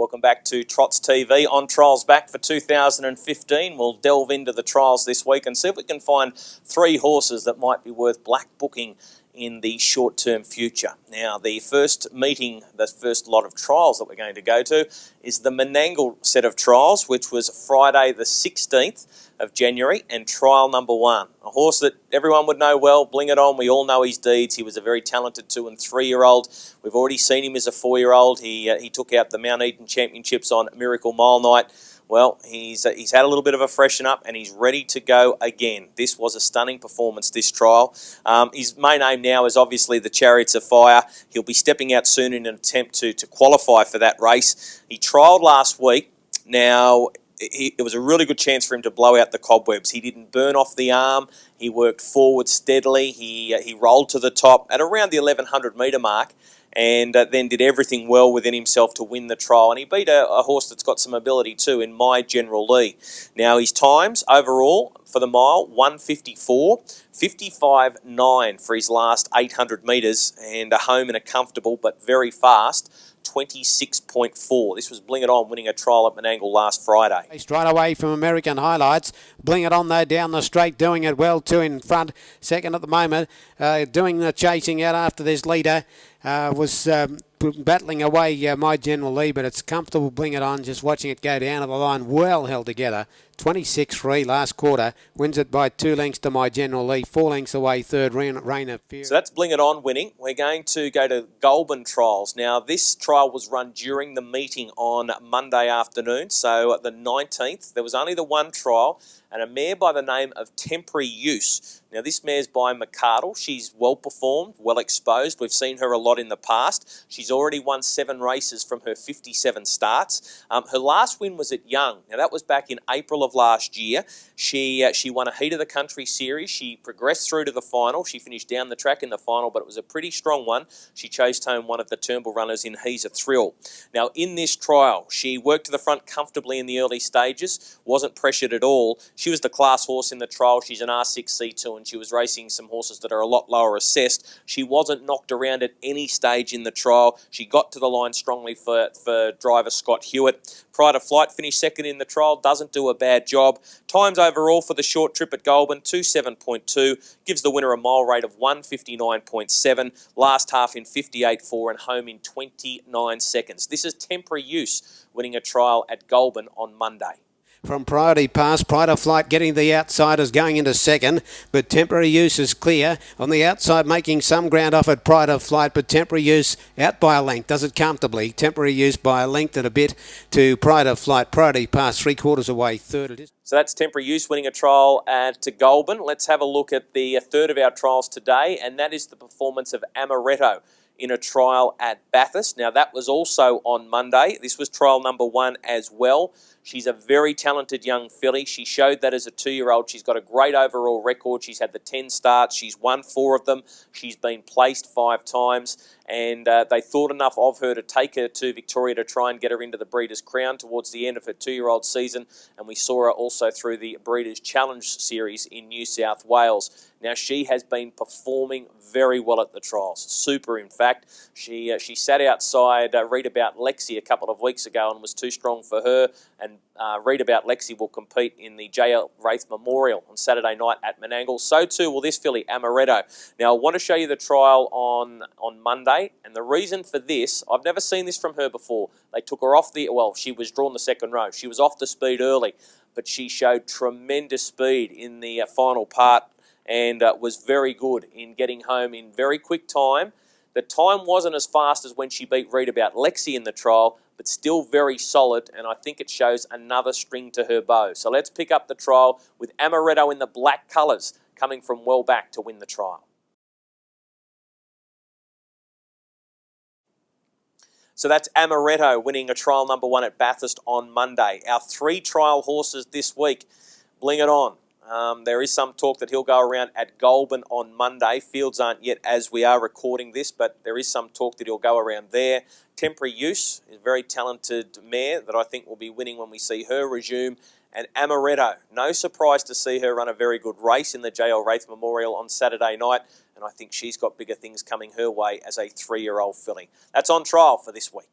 Welcome back to Trots TV. On Trials Back for 2015. We'll delve into the trials this week and see if we can find 3 horses that might be worth black booking in the short-term future. Now, the first meeting, the first lot of trials that we're going to go to is the Menangle set of trials, which was Friday the 16th of January, and trial number 1. A horse that everyone would know well, Bling It On. We all know his deeds. He was a very talented 2- and 3-year-old. We've already seen him as a 4-year-old. He took out the Mount Eden Championships on Miracle Mile Night. Well, he's had a little bit of a freshen up and he's ready to go again. This was a stunning performance, this trial. His main aim now is obviously the Chariots of Fire. He'll be stepping out soon in an attempt to qualify for that race. He trialled last week. Now, it was a really good chance for him to blow out the cobwebs. He didn't burn off the arm. He worked forward steadily. He rolled to the top at around the 1100 metre mark, and then did everything well within himself to win the trial. And he beat a horse that's got some ability too in My General Lee. Now, his times overall for the mile, 1:54, 55.9 for his last 800 metres, and a home in a comfortable but very fast 26.4. This was Bling It On winning a trial at Menangle last Friday. Straight away from American Highlights. Bling It On though down the straight, doing it well too in front. Second at the moment, doing the chasing out after this leader. Was battling away My General Lee, but it's comfortable Bling It On, just watching it go down to the line, well held together. 26-3 last quarter, wins it by 2 lengths to My General Lee, 4 lengths away third, Reign of Fear. So that's Bling It On winning. We're going to go to Goulburn trials. Now, this trial was run during the meeting on Monday afternoon, so the 19th. There was only the one trial, and a mare by the name of Temporary Use. Now, this mare's by McCardle. She's well performed, well exposed. We've seen her a lot in the past. She's already won 7 races from her 57 starts. Her last win was at Young. Now, that was back in April of last year. She won a Heat of the Country series. She progressed through to the final. She finished down the track in the final, but it was a pretty strong one. She chased home one of the Turnbull runners in He's a Thrill. Now, in this trial, she worked to the front comfortably in the early stages, wasn't pressured at all. She was the class horse in the trial. She's an R6C2, and she was racing some horses that are a lot lower assessed. She wasn't knocked around at any stage in the trial. She got to the line strongly for driver Scott Hewitt. Pride of Flight finished second in the trial, doesn't do a bad job. Times overall for the short trip at Goulburn, 27.2, gives the winner a mile rate of 1:59.7, last half in 58.4 and home in 29 seconds. This is Temporary Use winning a trial at Goulburn on Monday. From Priority Pass, Pride of Flight getting the outsiders going into second, but Temporary Use is clear. On the outside, making some ground off at Pride of Flight, but Temporary Use out by a length, does it comfortably. Temporary Use by a length and a bit to Pride of Flight. Priority Pass 3/4 away, third it is. So that's Temporary Use winning a trial at Goulburn. Let's have a look at the third of our trials today, and that is the performance of Amaretto in a trial at Bathurst. Now, that was also on Monday. This was trial number 1 as well. She's a very talented young filly. She showed that as a 2-year-old. She's got a great overall record. She's had the 10 starts. She's won 4 of them. She's been placed 5 times. And they thought enough of her to take her to Victoria to try and get her into the Breeders' Crown towards the end of her 2-year-old season. And we saw her also through the Breeders' Challenge series in New South Wales. Now, she has been performing very well at the trials. Super, in fact. She sat outside Read About Lexi a couple of weeks ago and was too strong for her. And Read About Lexi will compete in the J.L. Wraith Memorial on Saturday night at Menangle. So too will this filly, Amaretto. Now, I want to show you the trial on Monday. And the reason for this, I've never seen this from her before. They took her off she was drawn the second row. She was off the speed early, but she showed tremendous speed in the final part and was very good in getting home in very quick time. The time wasn't as fast as when she beat Read About Lexi in the trial, but still very solid, and I think it shows another string to her bow. So let's pick up the trial with Amaretto in the black colours, coming from well back to win the trial. So that's Amaretto winning a trial number 1 at Bathurst on Monday. Our 3 trial horses this week, Bling It On. There is some talk that he'll go around at Goulburn on Monday. Fields aren't yet as we are recording this, but there is some talk that he'll go around there. Temporary Use is a very talented mare that I think will be winning when we see her resume. And Amaretto, no surprise to see her run a very good race in the J.L. Wraith Memorial on Saturday night. And I think she's got bigger things coming her way as a 3-year-old filly. That's on trial for this week.